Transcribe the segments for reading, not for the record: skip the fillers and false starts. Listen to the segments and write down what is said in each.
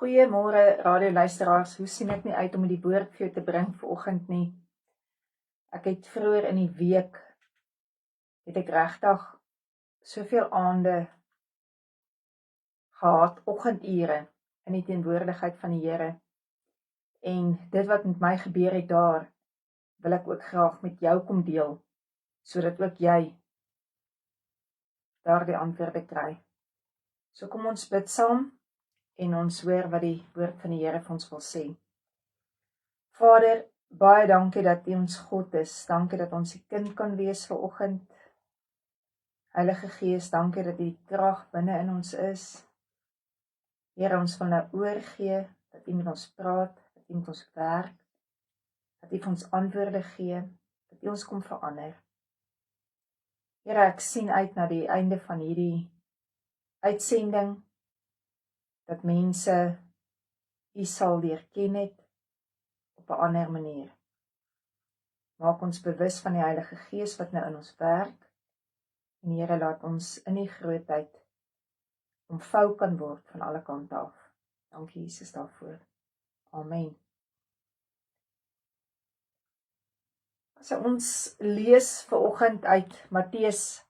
Goeiemôre radioluisteraars, hoe sien ek nie uit om die woord vir jou te bring vanoggend nie. Ek het vroeër in die week, het ek regtig soveel aande gehad, oggendure, in die teenwoordigheid van die Here. En dit wat met my gebeur het daar, wil ek ook graag met jou kom deel, sodat ook jy daardie antwoorde kry. So kom ons bid saam, en ons hoor wat die woord van die Here vir ons wil sê. Vader, baie dankie dat U ons God is. Dankie dat ons die kind kan wees vanoggend. Heilige Gees, dankie dat die krag binne in ons is. Here, ons wil nou oorgee, dat U met ons praat, dat U met ons werk, dat U vir ons antwoorde gee, dat U ons kom verander. Here, ek sien uit na die einde van hierdie uitsending, dat mense U sal leer ken het op 'n ander manier. Maak ons bewus van die Heilige Gees wat nou in ons werk, en Here, laat ons in die grootheid omvou kan word van alle kante af. Dankie Jesus daarvoor. Amen. As ons lees vanoggend uit Matteus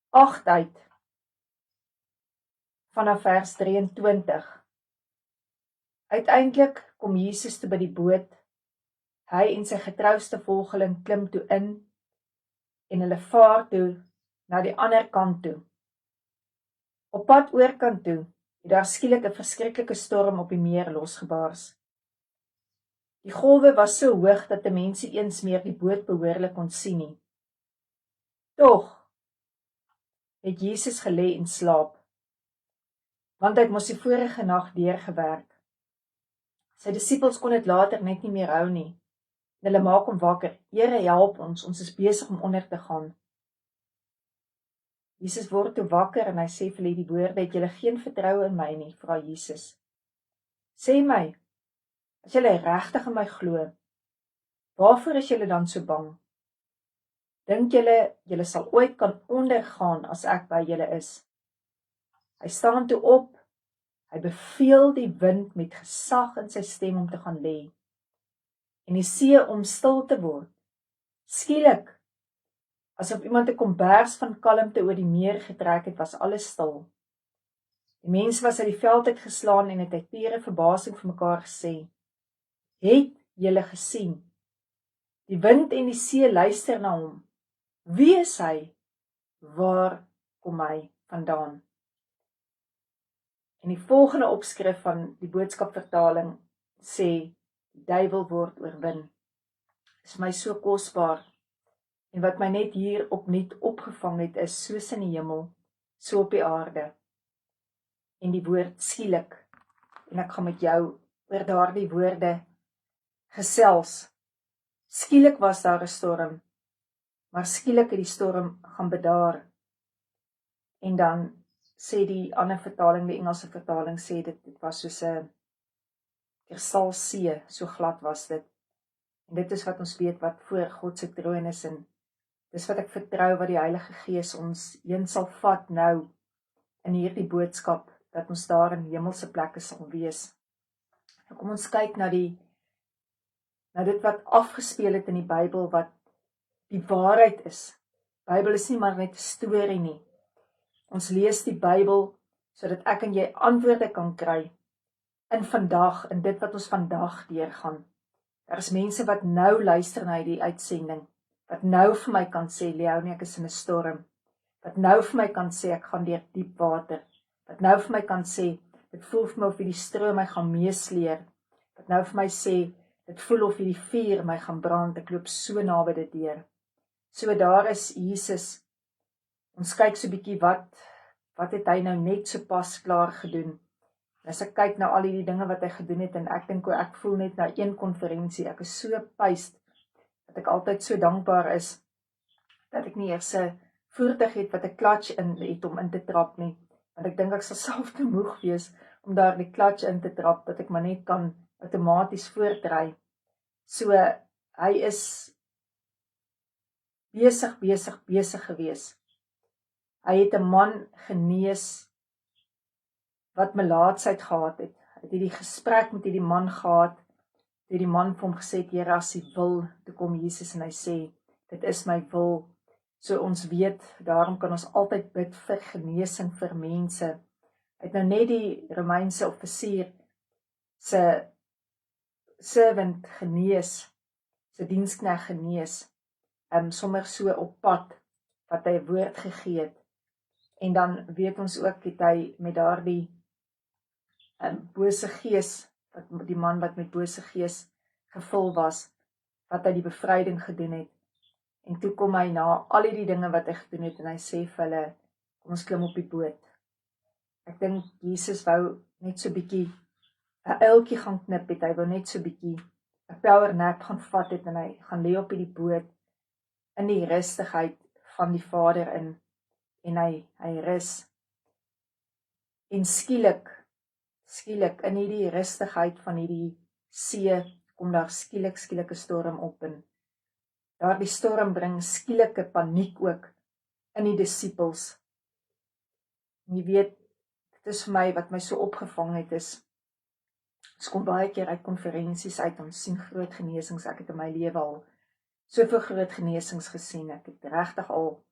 8 uit, vanaf vers 23. Uiteindelik kom Jesus toe by die boot. Hy en sy getrouste volgeling klim toe in, en hulle vaar toe na die ander kant toe. Op pad oorkant toe, het daar skielik 'n verskriklike storm op die meer losgebars. Die golwe was so hoog dat 'n mens nie eens meer die boot behoorlik kon sien nie. Tog het Jesus gelê en slaap, want hy het mos die vorige nag deurgewerk. Sy disippels kon dit later net nie meer hou nie. Hulle maak hom wakker. Here, help ons is besig om onder te gaan. Jesus word toe wakker en hy sê vir hulle die woorde: het julle geen vertroue in my nie, vra Jesus. Sê my, as julle regtig in my glo, waarvoor is julle dan so bang? Dink julle sal ooit kan ondergaan as ek by julle is? Hy staan toe op, hy beveel die wind met gesag in sy stem om te gaan lê, en die see om stil te word. Skielik, asof iemand 'n kombers van kalmte oor die meer getrek het, was alles stil. Die mense was uit die veld uitgeslaan en het uit pure verbasing vir mekaar gesê: het julle gesien? Die wind en die see luister na hom. Wie is hy? Waar kom hy vandaan? En die volgende opskrif van die boodskapvertaling sê: die duiwel word oorwin. Is my so kosbaar. En wat my net hier opnuut opgevang het, is soos in die hemel, so op die aarde. En die woord skielik. En ek gaan met jou oor daardie woorde gesels. Skielik was daar 'n storm, maar skielik het die storm gaan bedaar. En dan sê die ander vertaling, die Engelse vertaling, sê dit was soos 'n kristalsee, so glad was dit. En dit is wat ons weet wat voor God se troon is, en dis wat ek vertrou wat die Heilige Gees ons heen sal vat nou in hierdie boodskap, dat ons daar in hemelse plekke sal wees. Nou kom ons kyk na dit wat afgespeel het in die Bybel, wat die waarheid is. Bybel is nie maar net 'n storie nie. Ons lees die Bybel sodat ek en jy antwoorde kan kry in vandag, in dit wat ons vandag deurgaan. Daar is mense wat nou luister na die uitsending, wat nou vir my kan sê, Leonie, ek is in 'n storm. Wat nou vir my kan sê, ek gaan deur diep water. Wat nou vir my kan sê, dit voel vir my of die stroom my gaan meesleer. Wat nou vir my sê, dit voel of die vuur my gaan brand, ek loop so naby dit deur. So daar is Jesus. Ons kyk so 'n bietjie wat het hy nou net so pas klaar gedoen. As ek kyk na al die dinge wat hy gedoen het, en ek dink ek voel net na een konferensie, ek is so puist, dat ek altyd so dankbaar is, dat ek nie eers 'n voertuig het wat 'n klats in het om in te trap nie, want ek dink ek sal self te moeg wees om daar die klats in te trap, dat ek maar net kan outomaties voortry. So, hy is besig gewees. Hy het 'n man genees wat melaatsheid gehad het. het hierdie gesprek met hierdie man gehad, toe die man vir hom gesê het, Here, as U wil, toe kom Jesus en hy sê, dit is my wil. So ons weet, daarom kan ons altyd bid vir genesing vir mense. Het nou net die Romeinse offisier se servant genees, se diensknegt genees, sommer so op pad, wat hy woord gegee het. En dan weet ons ook, het hy met daardie bose gees, die man wat met bose gees gevul was, wat hy die bevryding gedoen het. En toe kom hy na al die dinge wat hy gedoen het, en hy sê vir hulle, kom ons klim op die boot. Ek dink Jesus wou net so bietjie 'n uiltjie gaan knip het, hy wou net so bietjie 'n power nap gaan vat het, en hy gaan lê op die boot, in die rustigheid van die Vader in, en hy rus. En skielik, in hierdie rustigheid van hierdie see, kom daar skielik 'n storm op, en daardie storm bring skielike paniek ook in die disippels. En jy weet, dit is vir my, wat my so opgevang het, is, ons kom baie keer uit konferensies uit, ons sien groot genesings, ek het in my lewe al soveel groot genesings gesien, ek het regtig al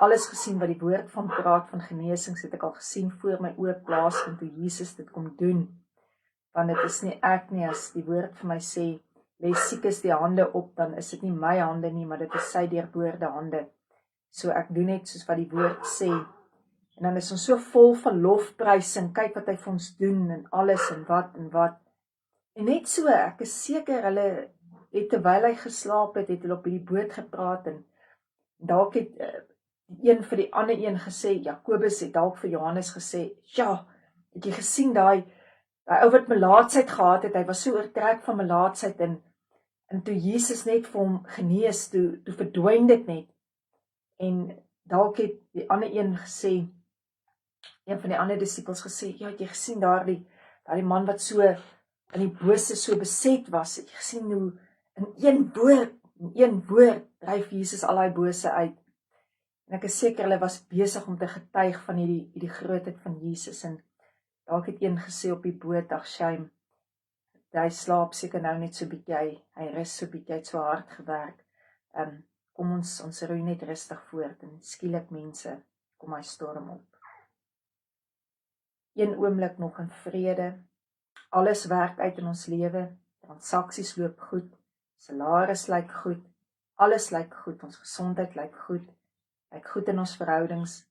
alles gesien wat die woord van praat, van genesings, het ek al gesien voor my oë plaasvind, toe Jesus dit kom doen, want dit is nie ek nie, as die woord vir my sê, lê siekes die hande op, dan is dit nie my hande nie, maar dit is sy deurboorde hande. So ek doen net soos wat die woord sê, en dan is ons so vol van lofprysing, kyk wat hy vir ons doen, en alles, en wat, en net so, ek is seker, hulle het terwyl hy geslaap het, hulle op die boot gepraat, en dalk het die een vir die ander een gesê, Jakobus het dalk vir Johannes gesê, ja, het jy gesien daai ou wat melaatsheid gehad het, hy was so oortrek van melaatsheid, en toe Jesus net vir hom genees, toe verdwyn dit net, en dalk het die ander een gesê, een van die ander disippels gesê, ja, het jy gesien daardie man wat so in die bose so beset was, het jy gesien hoe in een woord dryf Jesus al die bose uit, en ek is seker, hulle was besig om te getuig van die grootheid van Jesus, en dalk het een gesê op die boot, ag shame, hy slaap seker nou net so bietjie, hy rus so bietjie, hy het so hard gewerk, kom ons roei net rustig voort, en skielik mense, kom hy storm op. Een oomblik nog in vrede, alles werk uit in ons lewe, transaksies loop goed, salaris lyk goed, alles lyk goed, ons gesondheid lyk goed in ons verhoudings,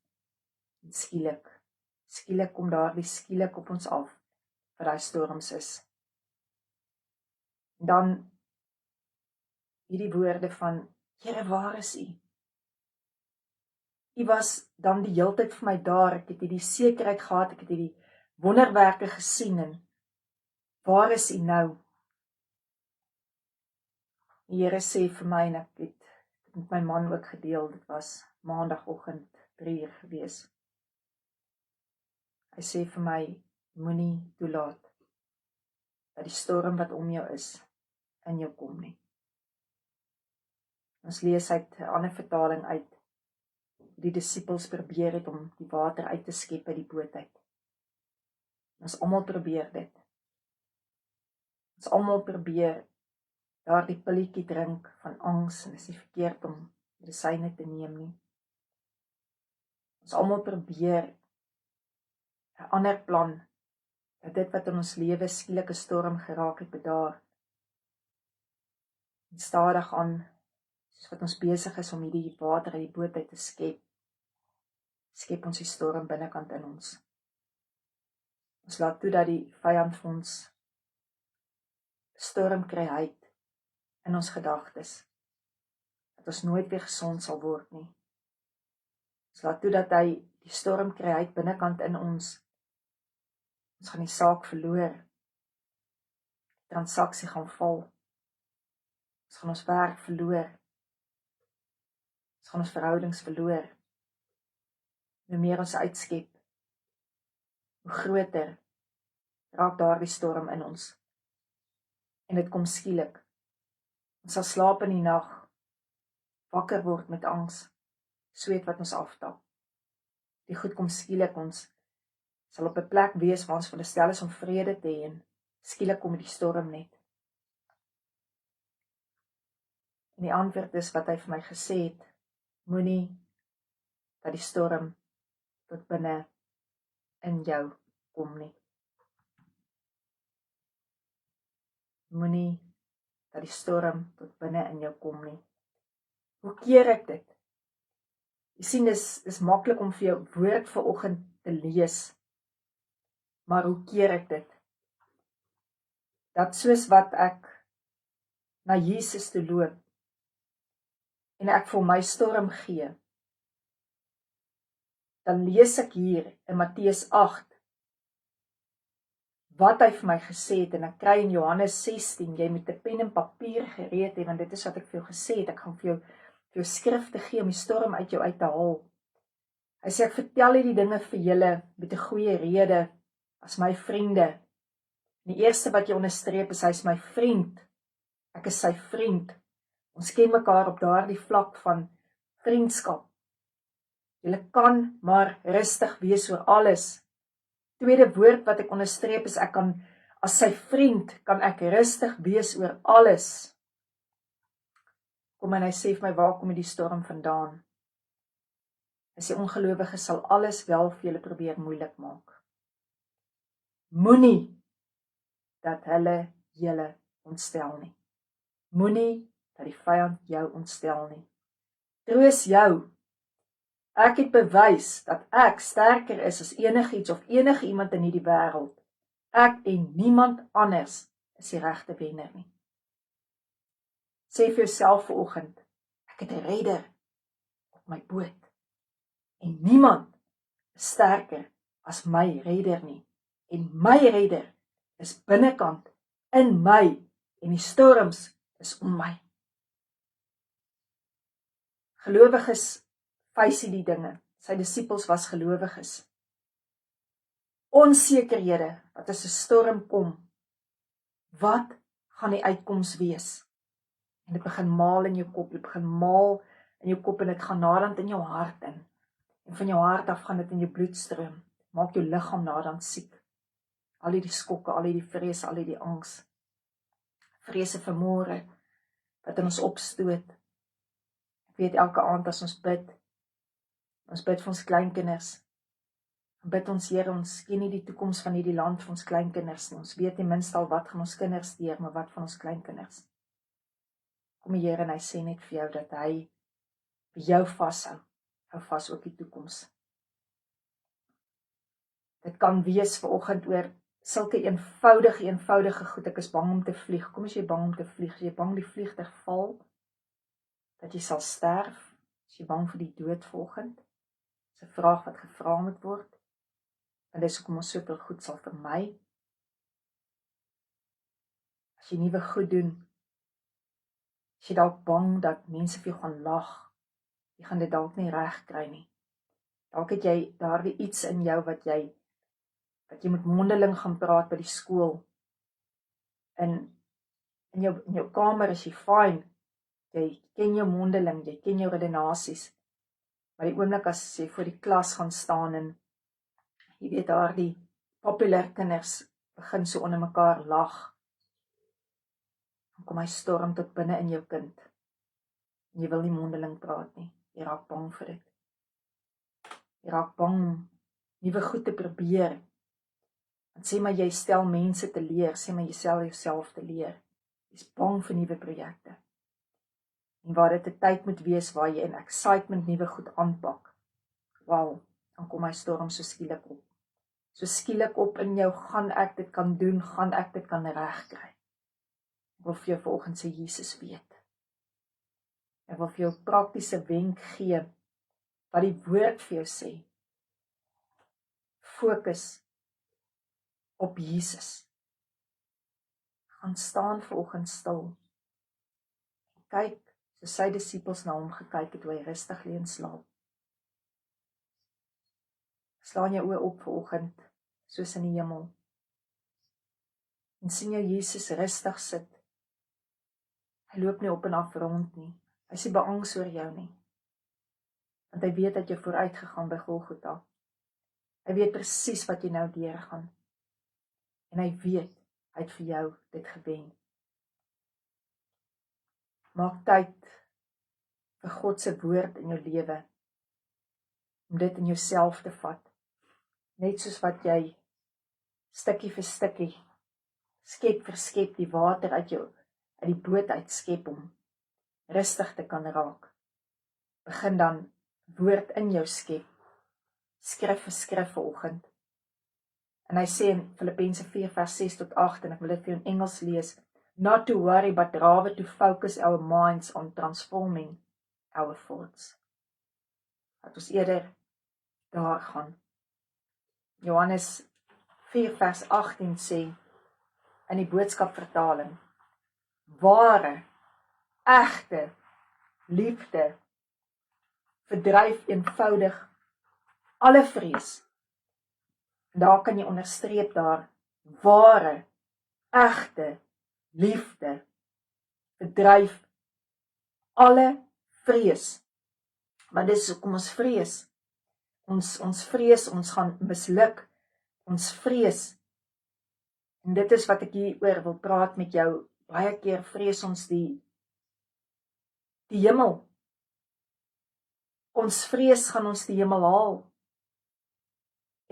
en skielik kom daar die skielik op ons af, wat die storms is. En dan, hierdie woorde van, Here, waar is U? U was dan die heeltyd vir my daar, ek het die sekerheid gehad, ek het die wonderwerke gesien, en waar is U nou? Die Here sê vir my, en ek het met my man ook gedeel, dit was maandagoggend 3:00 gewees. Hy sê vir my, moenie toelaat, dat die storm wat om jou is, in jou kom nie. Ons lees uit 'n ander vertaling uit, die disippels probeer het om die water uit te skep uit die boot uit. Ons almal probeer dit. Ons almal probeer daardie pilletjie drink van angs, en is nie verkeerd om medisyne te neem nie. Ons almal probeer 'n ander plan, dat dit wat in ons lewe skielik 'n storm geraak het, bedaar. En stadig aan, soos wat ons besig is om hierdie water uit die boot uit te skep ons die storm binnekant in ons. Ons laat toe dat die vyand vir ons storm kry uit in ons gedagtes, dat ons nooit weer gesond sal word nie. Ons laat toe dat hy die storm kry uit binnekant in ons. Ons gaan die saak verloor, die transaksie gaan val, ons gaan ons werk verloor, ons gaan ons verhoudings verloor. Hoe meer ons uitskep, hoe groter raak daardie storm in ons. En dit kom skielik. Ons sal slaap in die nag, wakker word met angs, sweet wat ons aftap. Die goed kom skielik, ons sal op 'n plek wees waar ons veronderstel is om vrede te hê en skielik kom die storm net. En die antwoord is wat hy vir my gesê het, moenie dat die storm tot binne in jou kom nie. Moenie dat die storm tot binne in jou kom nie. Hoe keer ek dit? Jy sien, dis maklik om vir jou woord vanoggend te lees, maar hoe keer ek dit? Dat soos wat ek na Jesus toe loop, en ek vir my storm gee, dan lees ek hier in Matteus 8, wat hy vir my gesê het, en ek kry in Johannes 16, jy moet 'n pen en papier gereed hê, want dit is wat ek vir jou gesê het, ek gaan vir jou skrifte gee om die storm uit jou uit te haal. Hy sê, ek vertel hierdie dinge vir julle met 'n goeie rede, as my vriende. Die eerste wat jy onderstreep is, hy is my vriend, ek is sy vriend. Ons ken mekaar op daardie vlak van vriendskap. Julle kan maar rustig wees oor alles. Tweede woord wat ek onderstreep is, ek kan, as sy vriend, kan ek rustig wees oor alles. Kom en hy sê vir my, waar kom die storm vandaan? Hy sê, ongelowiges sal alles wel vir julle probeer moeilik maak. Moenie dat hulle julle ontstel nie. Moenie dat die vyand jou ontstel nie. Troos jou. Ek het bewys dat ek sterker is as enigiets of enige iemand in hierdie wêreld. Ek en niemand anders is die regte wenner nie. Sê vir jouself vanoggend, ek het 'n redder op my boot. En niemand is sterker as my redder nie. En my redder is binnekant in my en die storms is om my. Gelowiges face die dinge. Sy disippels was gelowiges. Onsekerhede, wat as 'n storm kom, wat gaan die uitkoms wees? En dit begin maal in jou kop, dit begin maal in jou kop en dit gaan naderhand in jou hart in. En van jou hart af gaan dit in jou bloedstroom. Maak jou liggaam naderhand siek. Al hierdie skokke, al hierdie vrees, al hierdie angs. Vrese vir môre, wat in ons opstoot. Ek weet elke aand as ons bid vir ons kleinkinders, bid ons Here, ons ken nie die toekoms van hierdie land vir ons kleinkinders nie, ons weet nie minstens al wat gaan ons kinders deur, maar wat van ons kleinkinders. Kom die Here en hy sê net vir jou, dat hy vir jou vashou, hou vas ook die toekoms. Dit kan wees vanoggend oor sulke eenvoudige goed, ek is bang om te vlieg. Kom as jy bang om te vlieg, as jy bang die vliegtuig val, dat jy sal sterf, as jy bang vir die dood vanoggend, is 'n vraag wat gevra moet word, en dis hoekom ons soveel goed sal vermy. As jy nuwe goed doen, as jy dalk bang dat mense vir jou gaan lag, jy gaan dit dalk nie reg kry nie. Dalk het jy daardie iets in jou wat jy moet mondeling gaan praat by die skool. In jou kamer is jy fyn, jy ken jou mondeling, jy ken jou redenasies, maar die oomblik as jy voor die klas gaan staan en jy weet daardie populêre kinders begin so onder mekaar lag, dan kom hy storm tot binne in jou kind, en jy wil nie mondeling praat nie, jy raak bang vir dit. Jy raak bang om nuwe goed te probeer, en sê maar jy stel mense te leer, sê maar jy stel jouself te leer, jy is bang vir nuwe projekte, en waar dit 'n tyd moet wees waar jy in excitement nuwe goed aanpak, wel, dan kom hy storm so skielik op. So skielik op in jou, gaan ek dit kan doen, gaan ek dit kan regkry. Ek wil vir jou vanoggend sê, Jesus weet. Ek wil vir jou 'n praktiese wenk gee, wat die woord vir jou sê. Fokus op Jesus. Gaan staan vanoggend stil. Kyk, so sy disippels na hom gekyk het, hoe hy rustig lê en slaap. Slaan jou oë op vanoggend, soos in die hemel. En sien jou Jesus rustig sit. Hy loop nie op en af rond nie. Hy is nie beangs oor jou nie. Want hy weet dat jy vooruit gegaan by Golgotha. Hy weet presies wat jy nou deurgaan. En hy weet, hy het vir jou dit gewen. Maak tyd vir God se woord in jou lewe, om dit in jouself te vat. Net soos wat jy stukkie vir stukkie, skep vir skep die water uit die boot uitskep om rustig te kan raak. Begin dan woord in jou skep, skrif vir skrif vanoggend. En hy sê in Filippense 4 vers 6 tot 8, en ek wil dit vir jou in Engels lees, not to worry, but rather to focus our minds on transforming our thoughts. Dat ons eerder daar gaan. Johannes 4 vers 18 sê, in die boodskapvertaling, ware, egte, liefde, verdryf eenvoudig alle vrees. Daar kan jy onderstreep daar, ware, egte, liefde, verdryf alle vrees. Want dis hoekom ons vrees. Ons vrees, ons gaan misluk, ons vrees. En dit is wat ek hieroor wil praat met jou. Baie keer vrees ons die hemel. Ons vrees gaan ons die hemel haal.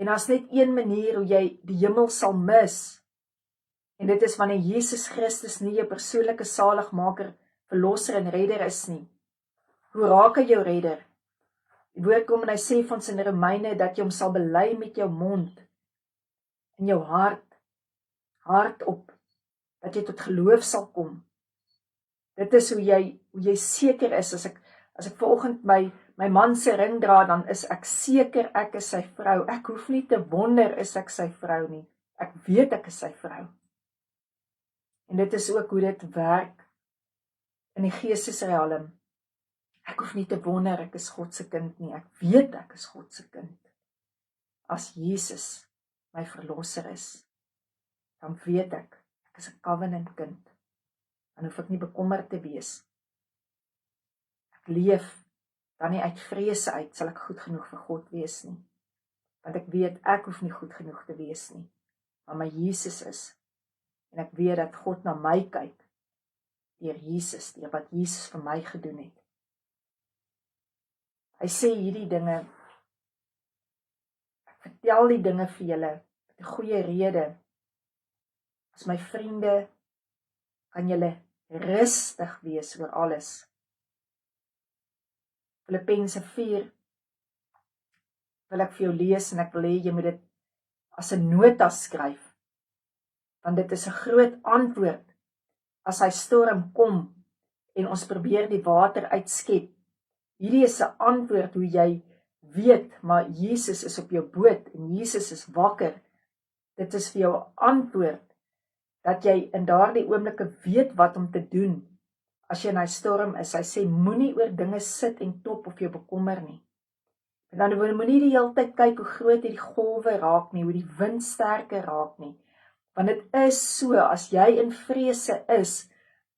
En as net een manier hoe jy die hemel sal mis, en dit is wanneer Jesus Christus nie jou persoonlike saligmaker, verlosser en redder is nie. Hoe raak hy jou redder? Die woord kom en hy sê van ons in Romeine, dat jy hom sal bely met jou mond, in jou hart op, dat jy tot geloof sal kom. Dit is hoe jy seker is, as ek vanoggend my man se ring dra, dan is ek seker ek is sy vrou. Ek hoef nie te wonder is ek sy vrou nie. Ek weet ek is sy vrou. En dit is ook hoe dit werk in die geestesrealm. Ek hoef nie te wonder ek is God se kind nie. Ek weet ek is God se kind. As Jesus my verlosser is, dan weet ek is 'n covenant kind. Dan hoef ek nie bekommerd te wees. Ek leef dan nie uit vrese uit, sal ek goed genoeg vir God wees nie. Want ek weet, ek hoef nie goed genoeg te wees nie. Maar my Jesus is. En ek weet dat God na my kyk, deur Jesus, deur wat Jesus vir my gedoen het. Hy sê hierdie dinge, ek vertel die dinge vir julle, met 'n goeie rede. As my vriende, kan julle rustig wees oor alles. Filippense 4 wil ek vir jou lees, en ek wil hê jy moet dit as 'n nota skryf, want dit is 'n groot antwoord as hy storm kom en ons probeer die water uitskep. Hierdie is 'n antwoord hoe jy weet, maar Jesus is op jou boot en Jesus is wakker. Dit is vir jou 'n antwoord dat jy in daardie oomblikke weet wat om te doen. As jy in hy storm is, hy sê, moenie oor dinge sit en top of jou bekommer nie. En dan moenie die hele tyd kyk hoe groot die golwe raak nie, hoe die wind sterker raak nie. Want dit is so, as jy in vrese is,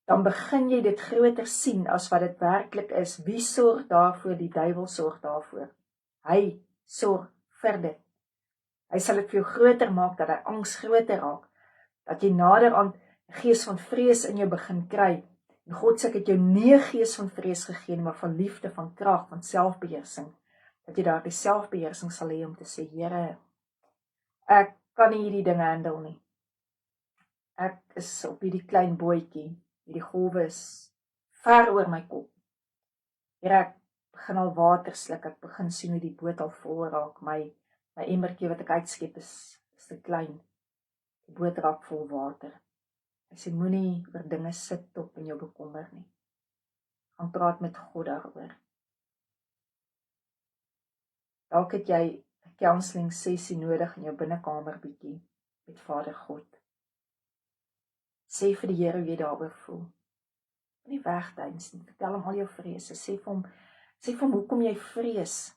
dan begin jy dit groter sien as wat dit werklik is. Wie sorg daarvoor? Die duiwel sorg daarvoor. Hy sorg vir dit. Hy sal dit vir jou groter maak, dat hy angs groter raak. Dat jy nader aan 'n gees van vrees in jou begin kry. En God sê, ek het jou nie 'n gees van vrees gegee, maar van liefde, van krag, van selfbeheersing. Dat jy daar die selfbeheersing sal hê om te sê, Here, ek kan nie hierdie dinge handle nie. Ek is op hierdie klein bootjie, hierdie golwe is ver oor my kop. Here, ek begin al water sluk, ek begin sien hoe die boot al vol raak. My emmertjie wat ek uitskep is te klein. Die boot raak vol water. Hy sê, moenie oor dinge sit op en jou bekommer nie. Gaan praat met God daaroor. Dalk het jy 'n counseling sessie nodig in jou binnekamer bietjie met Vader God. Sê vir die Here hoe jy daaroor voel. Nie wegduins nie, vertel hom al jou vrese. Sê vir hom hoekom jy vrees.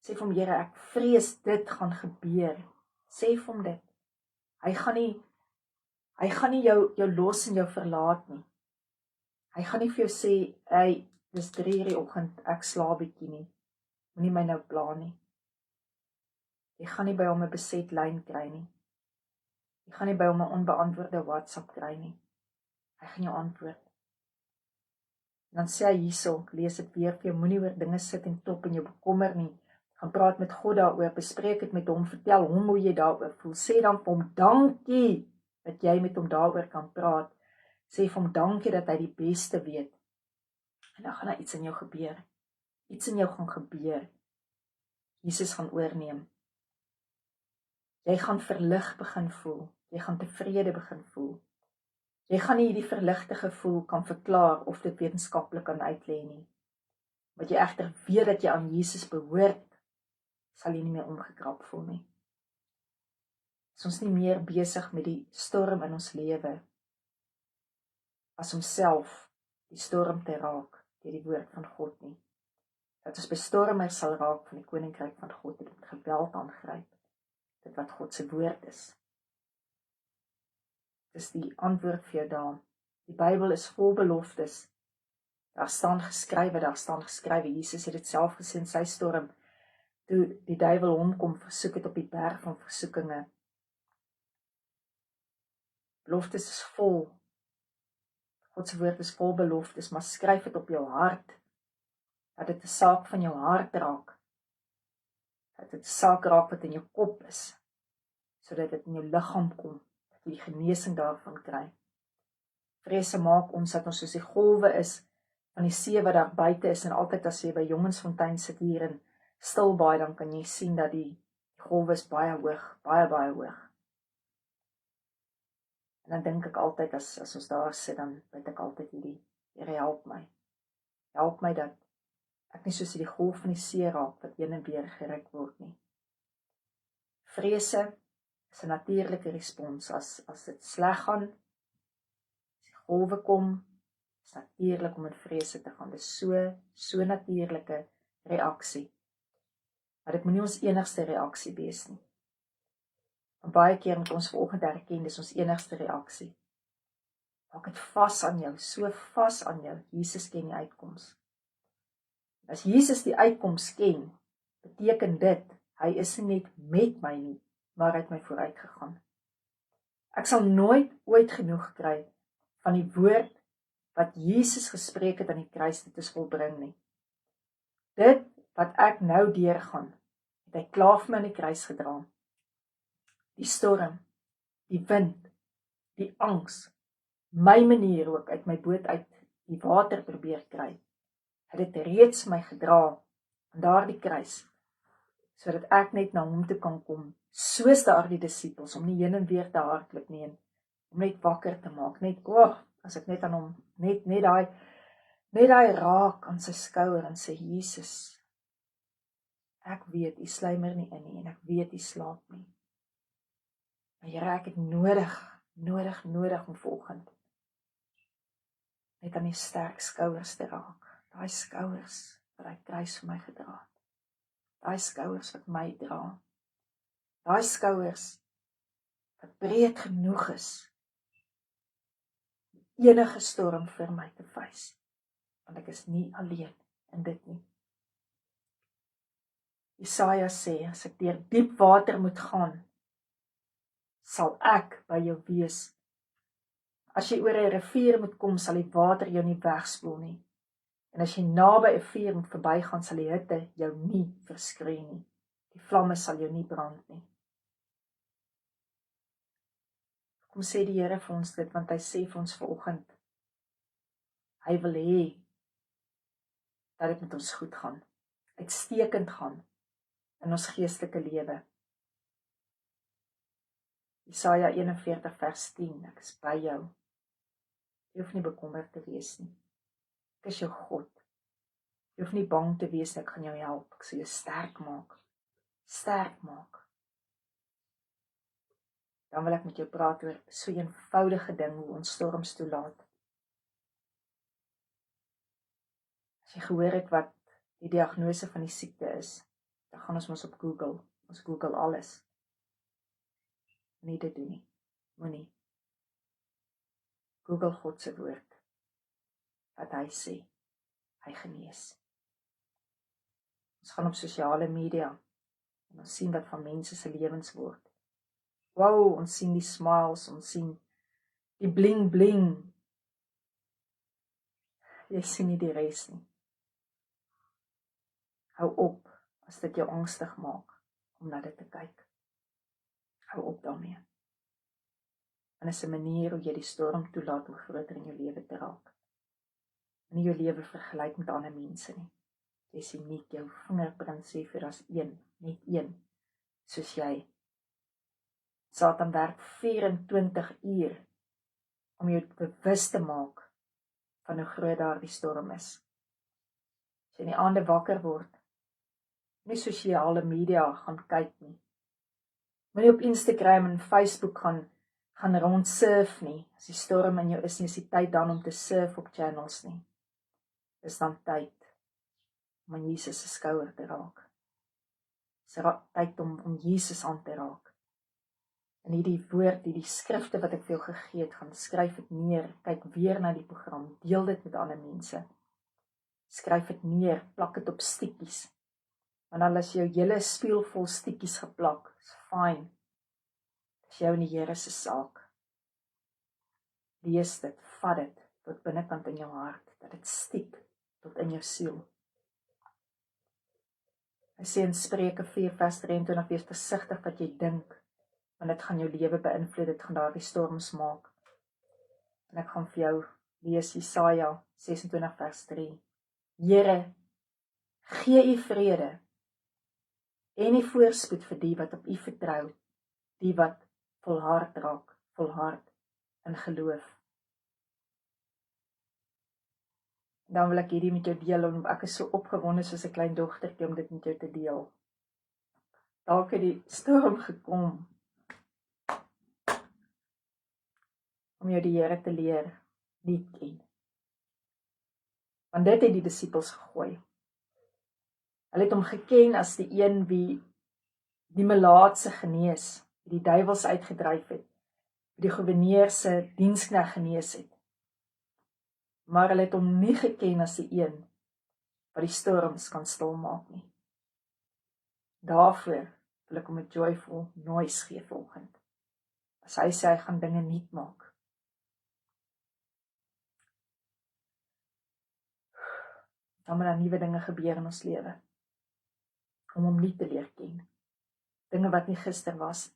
Sê vir hom, Here, ek vrees dit gaan gebeur. Sê vir hom dit. Hy gaan nie jou los en jou verlaat nie. Hy gaan nie vir jou sê, hey, dis 3:00 die oggend, ek slaap bietjie nie. Moenie my nou pla nie. Jy gaan nie by hom 'n beset lyn kry nie. Jy gaan nie by hom 'n onbeantwoorde WhatsApp kry nie. Hy gaan jou antwoord. En dan sê hy hierso, ek lees dit weer vir jou, moenie oor dinge sit en top en jou bekommer nie. Gaan praat met God daaroor, bespreek dit met hom, vertel hom hoe jy daaroor voel. Sê dan vir hom dankie dat jy met hom daaroor kan praat. Sê vir hom dankie dat hy die beste weet. En dan gaan daar iets in jou gebeur. Iets in jou gaan gebeur. Jesus gaan oorneem. Jy gaan verlig begin voel. Jy gaan tevrede begin voel. Jy gaan nie hierdie verligte gevoel kan verklaar of dit wetenskaplik kan uitlê nie. Wat jy egter weet dat jy aan Jesus behoort, sal jy nie meer omgekrap voel nie. Is ons nie meer besig met die storm in ons lewe as homself die storm te raak deur die woord van God nie. Dat ons bestormers sal raak van die koninkryk van God, dit met geweld aangryp, dit wat God se woord is. Dis die antwoord vir jou daar. Die Bybel is vol beloftes. Daar staan geskrywe, Jesus het dit self gesê in sy storm, toe die duiwel hom kom versoek het op die berg van versoekinge. Beloftes is vol. God se woord is vol beloftes, maar skryf dit op jou hart, dat dit 'n saak van jou hart raak, dat dit 'n saak raak wat in jou kop is, sodat dit in jou liggaam kom, dat jy die genesing daarvan kry. Vrese maak ons dat ons soos die golwe is van die see wat daar buite is, en altyd as jy by Jongensfontein sit hier in Stilbaai, dan kan jy sien dat die golwe is baie hoog, baie hoog. En dan dink ek altyd, as ons daar sit, dan bid ek altyd hierdie, Here help my. Help my dat ek nie soos die golf van die see raak, wat heen en weer geruk word nie. Vrese is 'n natuurlike respons, as dit sleg gaan, as die golwe kom, is natuurlik om in vrese te gaan. Dit is so natuurlike reaksie. Maar dit moenie ons enigste reaksie wees nie. En baie keer moet ons vanoggend erken, dis ons enigste reaksie. Maak dit vas aan jou, so vas aan jou. Jesus ken die uitkoms. As Jesus die uitkoms ken, beteken dit, hy is nie net met my nie, maar hy het my vooruit gegaan. Ek sal nooit ooit genoeg kry van die woord wat Jesus gespreek het aan die kruis, dit is volbring nie. Dit wat ek nou deurgaan, het hy klaar vir my aan die kruis gedra. Die storm, die wind, die angs, my manier ook uit my boot uit die water probeer kry, het dit reeds my gedra aan daardie kruis, sodat ek net na hom toe kan kom, soos daardie disippels, om nie heen en weer te hardloop nie, om net wakker te maak, net, as ek net aan hom, net daai raak aan sy skouer en sê, Jesus, ek weet, u slymer nie in nie, en ek weet, u slaap nie. Maar Here, ek het nodig om vanoggend net aan die sterk skouers te raak. Daai skouers wat hy kruis vir my gedra het. Daai skouers wat my dra. Daai skouers wat breed genoeg is, enige storm vir my te face. Want ek is nie alleen in dit nie. Jesaja sê, as ek deur diep water moet gaan, sal ek by jou wees. As jy oor 'n rivier moet kom, sal die water jou nie wegspoel nie. En as jy naby 'n vuur moet verbygaan, sal die hitte jou nie verskree nie. Die vlamme sal jou nie brand nie. Kom sê die Here vir ons dit, want hy sê vir ons vanoggend, hy wil hê dat dit met ons goed gaan, uitstekend gaan in ons geestelike lewe. Jesaja 41 vers 10, ek is by jou. Jy hoef nie bekommerd te wees nie. Ek is jou God. Jy hoef nie bang te wees nie, ek gaan jou help. Ek sal jou sterk maak. Sterk maak. Dan wil ek met jou praat oor so 'n eenvoudige ding, hoe ons storms toelaat. As jy gehoor het wat die diagnose van die siekte is, dan gaan ons mos op Google. Ons Google alles. Nie dit doen nie. Moenie. Google God se woord. Wat hy sê. Hy genees. Ons gaan op sosiale media En ons sien wat van mense se lewens word. Wow, ons sien die smiles, ons sien die bling bling. Jy sien nie die res nie. Hou op as dit jou angstig maak om na dit te kyk. Hou op daarmee. En is 'n manier hoe jy die storm toelaat om groter in jou lewe te raak. Nie jou lewe vergelyk met ander mense nie. Jy is uniek, jou vingerprint sê vir as net een, soos jy. Satan werk 24 uur om jou bewus te maak van hoe groot daardie storm is. As jy in die aande wakker word, nie sosiale media gaan kyk nie. Moenie op Instagram en Facebook gaan rond surf nie. As die storm in jou is nie, is die tyd dan om te surf op channels nie. Dis dan tyd om aan Jesus se skouer te raak. Dis tyd om Jesus aan te raak. En hierdie woord, hierdie skrifte wat ek vir jou gegee het, gaan skryf dit neer, kyk weer na die program, deel dit met ander mense. Skryf dit neer, plak dit op stikkies. Want al is jou hele spieël vol stikkies geplak, is fyn. Dis jou en die Here se saak. Lees dit, vat dit tot binnekant in jou hart, dat dit stiek tot in jou siel. Hy sê in Spreuke 4:23, wees versigtig wat jy dink, want dit gaan jou lewe beïnvloed, dit gaan daardie storms maak. En ek gaan vir jou lees Jesaja 26:3. Here, gee u vrede en die voorspoed vir die wat op u vertrou, die wat volhard raak, volhard in geloof. Dan wil ek hierdie met jou deel, en ek is so opgewonde soos 'n klein dogtertjie om dit met jou te deel. Dalk het die storm gekom om jou die Here te leer lief ken. Want dit het die disippels gegooi. Hulle het hom geken as die een wie die melaatse genees, wie die duiwels uitgedryf het, wie die goewerneur se diensknegt genees het. Maar hulle het hom nie geken as die een wat die storms kan stilmaak nie. Daarvoor wil ek hom 'n joyful noise gee vanoggend. As hy sê hy gaan dinge nuut maak. Dan moet daar nuwe dinge gebeur in ons lewe. Om hom nie te leer ken. Dinge wat nie gister was.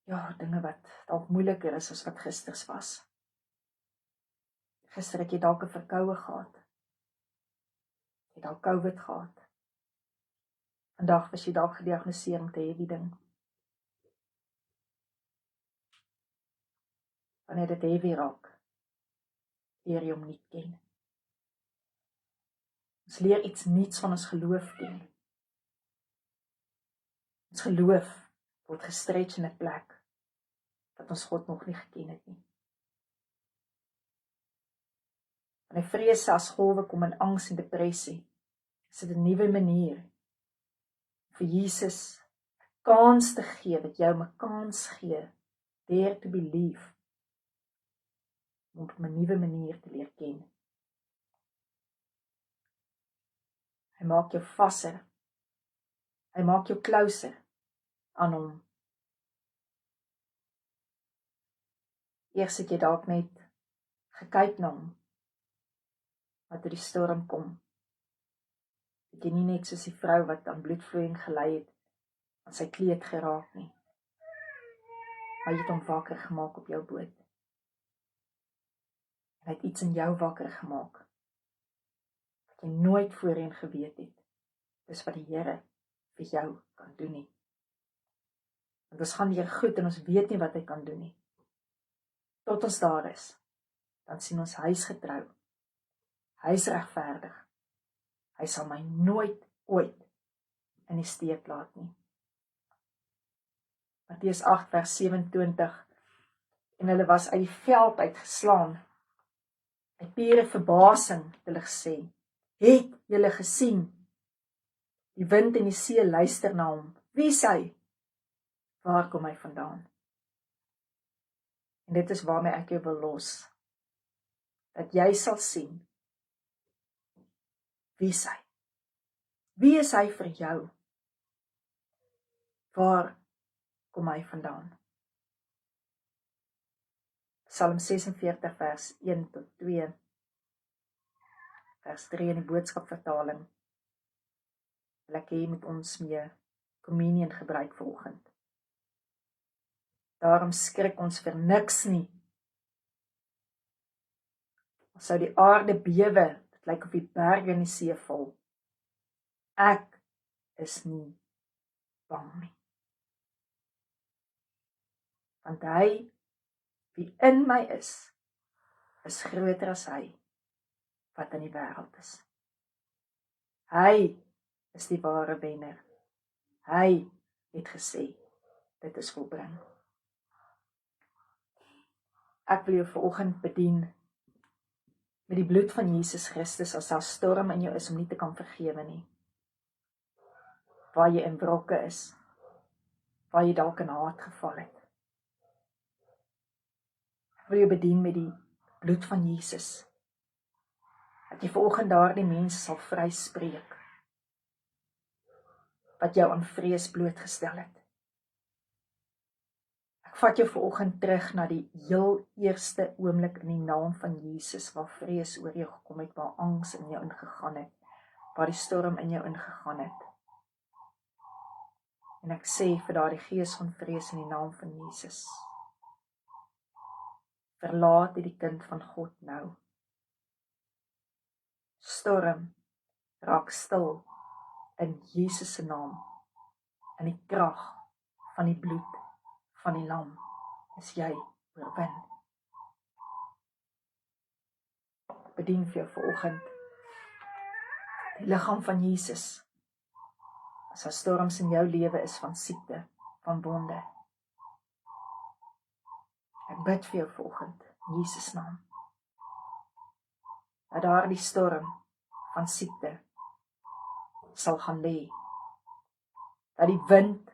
Ja, dinge wat dalk moeiliker is as wat gisters was. Gister het jy dalk 'n verkoue gehad. Jy het dalk COVID gehad. Vandag was jy dalk gediagnoseer met 'n heavy ding. Wanneer dit heavy raak, leer jy hom nie ken. Ons leer iets niets van ons geloof ken. Ons geloof word gestretch in 'n plek wat ons God nog nie geken het nie. En die vrese as golwe kom in angs en depressie, is dit 'n nuwe manier vir Jesus 'n kans te gee, wat jou 'n kans gee, dare to believe, om op 'n nuwe manier te leer ken. Hy maak jou vasser. Hy maak jou closer aan hom. Eers het jy dalk net gekyk na hom, wat die storm kom. Het jy nie net soos die vrou wat aan bloedvloeiing gelei het, aan sy kleed geraak nie. Maar jy het hom wakker gemaak op jou boot. En hy het iets in jou wakker gemaak, wat jy nooit voorheen geweet het. Dis wat die Here vir jou kan doen nie. Want ons gaan hier goed en ons weet nie wat hy kan doen nie. Tot ons daar is, dan sien ons hy is getrou. Hy is regverdig. Hy sal my nooit ooit in die steek laat nie. Matteus 8:27. En hulle was uit die veld uitgeslaan. Uit pure verbasing het hulle gesê, het julle gesien? Die wind en die see luister na hom. Wie is hy? Waar kom hy vandaan? En dit is waarmee ek jou wil los. Dat jy sal sien, wie is hy? Wie is hy vir jou? waar kom hy vandaan? Psalm 46 vers 1 tot 2, vers 3 in die boodskapvertaling. Wil ek hê met ons mee communion gebruik vanoggend. Daarom skrik ons vir niks nie. Al sou die aarde bewe, dit lyk of die berge in die see val. Ek is nie bang nie. Want hy, wie in my is groter as hy, wat in die wêreld is. Hy is die ware wenner. Hy het gesê, dit is volbring. Ek wil jou vanoggend bedien met die bloed van Jesus Christus as daar storm in jou is om nie te kan vergewe nie. Waar jy in wrokke is, waar jy dalk in haat geval het. Ek wil jou bedien met die bloed van Jesus, dat jy vanoggend daardie mense sal vryspreek, wat jou aan vrees blootgestel het. Ek vat jou vanoggend terug na die heel eerste oomblik in die naam van Jesus, waar vrees oor jou gekom het, waar angs in jou ingegaan het, waar die storm in jou ingegaan het. En ek sê vir daardie gees van vrees in die naam van Jesus, verlaat die kind van God nou. Storm, raak stil in Jesus se naam, in die krag van die bloed van die lam, is jy oorwin. Bedien vir jou vanoggend die liggaam van Jesus, as daar storms in jou lewe is van siekte, van wonde. Ek bid vir jou vanoggend, in Jesus naam, dat daardie storm van siekte sal gaan lê, dat die wind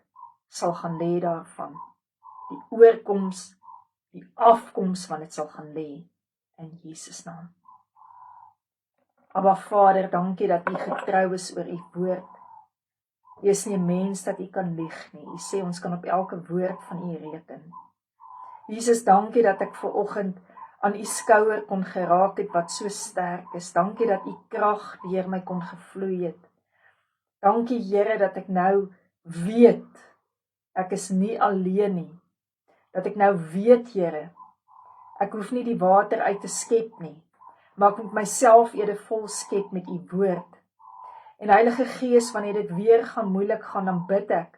sal gaan lê daarvan, die oorkoms, die afkoms van dit sal gaan lê, in Jesus naam. Abba Vader, dankie dat U getrou is oor U woord. U is nie 'n mens dat U kan lieg nie. U sê ons kan op elke woord van U reken. Jesus, dankie dat ek vanoggend aan U skouer kon geraak het wat so sterk is. Dankie dat U krag deur my kon gevloei het. Dankie Here dat ek nou weet, ek is nie alleen nie. Dat ek nou weet, Here, ek hoef nie die water uit te skep nie, maar ek moet myself edevol skep met U woord. En Heilige Gees, wanneer dit weer gaan moeilik gaan, dan bid ek,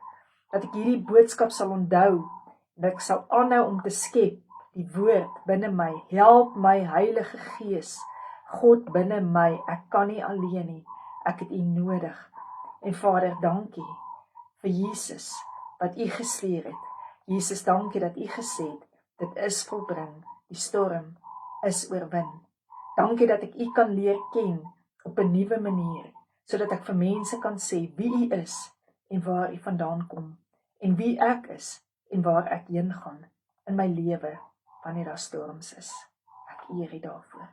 dat ek hierdie boodskap sal onthou, dat ek sal aanhou om te skep, die woord binne my. Help my Heilige Gees, God binne my, ek kan nie alleen nie, ek het U nodig. En Vader, dankie vir Jesus, wat U gestuur het. Jesus, dankie dat U gesê het, dit is volbring, die storm is oorwin. Dankie dat ek U kan leer ken op 'n nuwe manier, sodat ek vir mense kan sê wie U is en waar U vandaan kom, en wie ek is en waar ek heen gaan in my lewe wanneer daar storms is. Ek eer U daarvoor.